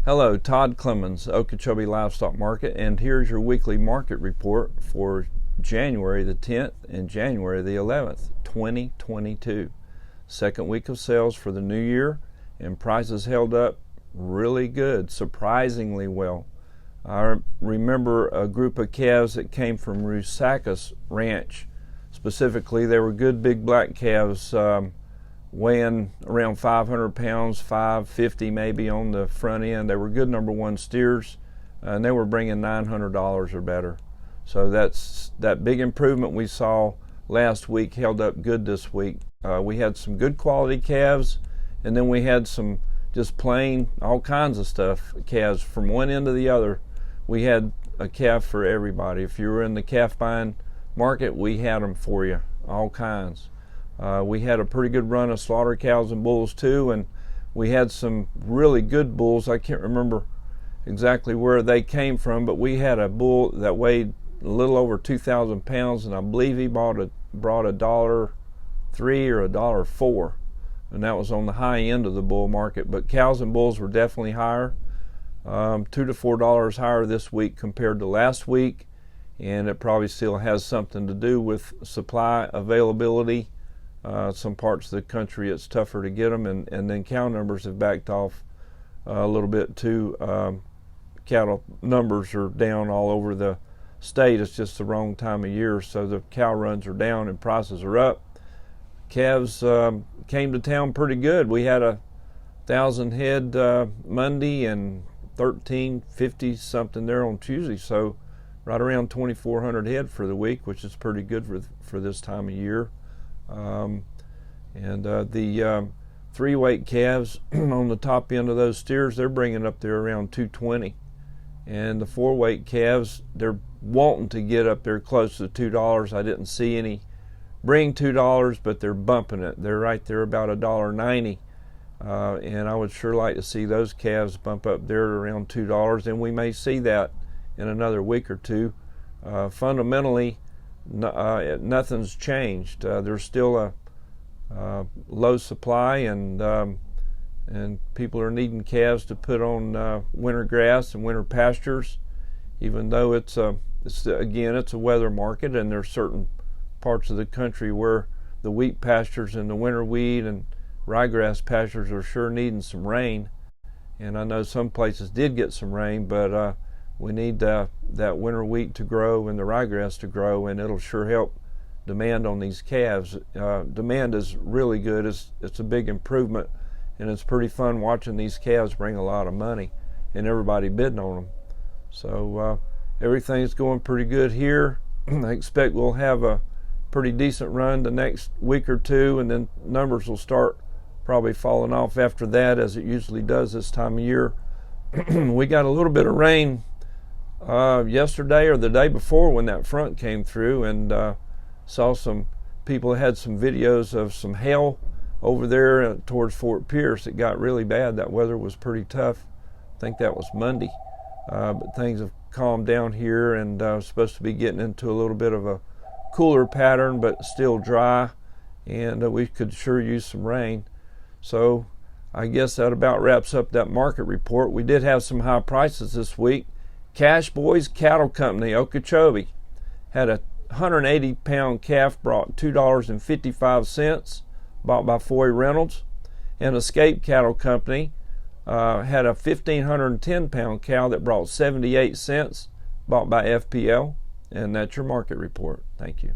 Hello, Todd Clemens, Okeechobee Livestock Market, and here's your weekly market report for January the 10th and January the 11th, 2022. Second week of sales for the new year, and prices held up really good, surprisingly well. I remember a group of calves that came from Rusakis Ranch. Specifically, they were good big black calves, weighing around 500 pounds, 550 maybe on the front end. They were good number one steers, and they were bringing $900 or better. So that big improvement we saw last week held up good this week. We had some good quality calves, and then we had some just plain all kinds of stuff calves from one end to the other. We had a calf for everybody. If you were in the calf buying market, we had them for you, all kinds. We had a pretty good run of slaughter cows and bulls too, and we had some really good bulls. I can't remember exactly where they came from, but we had a bull that weighed a little over 2,000 pounds, and I believe he brought $1.03 or $1.04, and that was on the high end of the bull market. But cows and bulls were definitely higher, $2 to $4 higher this week compared to last week, and it probably still has something to do with supply availability. Some parts of the country it's tougher to get them, and then cow numbers have backed off a little bit too. Cattle numbers are down all over the state. It's just the wrong time of year, so the cow runs are down and prices are up. Calves came to town pretty good. We had 1,000 head Monday and 1,350 something there on Tuesday, so right around 2,400 head for the week, which is pretty good for this time of year. The 3-weight calves on the top end of those steers, they're bringing up there around 220, and the 4-weight calves, they're wanting to get up there close to $2. I didn't see any bring $2, but they're bumping it. They're right there about $1.90, and I would sure like to see those calves bump up there around $2, and we may see that in another week or two. Fundamentally, nothing's changed. There's still a low supply, and people are needing calves to put on winter grass and winter pastures, even though it's a weather market, and there's certain parts of the country where the wheat pastures and the winter wheat and ryegrass pastures are sure needing some rain. And I know some places did get some rain, but we need that winter wheat to grow and the ryegrass to grow, and it'll sure help demand on these calves. Demand is really good. It's a big improvement, and it's pretty fun watching these calves bring a lot of money and everybody bidding on them. So everything's going pretty good here. I expect we'll have a pretty decent run the next week or two, and then numbers will start probably falling off after that, as it usually does this time of year. We got a little bit of rain yesterday or the day before when that front came through, and saw some people had some videos of some hail over there towards Fort Pierce. It got really bad. That weather was pretty tough. I think that was Monday, but things have calmed down here, and supposed to be getting into a little bit of a cooler pattern, but still dry, and we could sure use some rain. So I guess that about wraps up that market report. We did have some high prices this week. Cash Boys Cattle Company, Okeechobee, had a 180-pound calf brought $2.55, bought by Foy Reynolds. And Escape Cattle Company had a 1,510-pound cow that brought 78 cents, bought by FPL. And that's your market report. Thank you.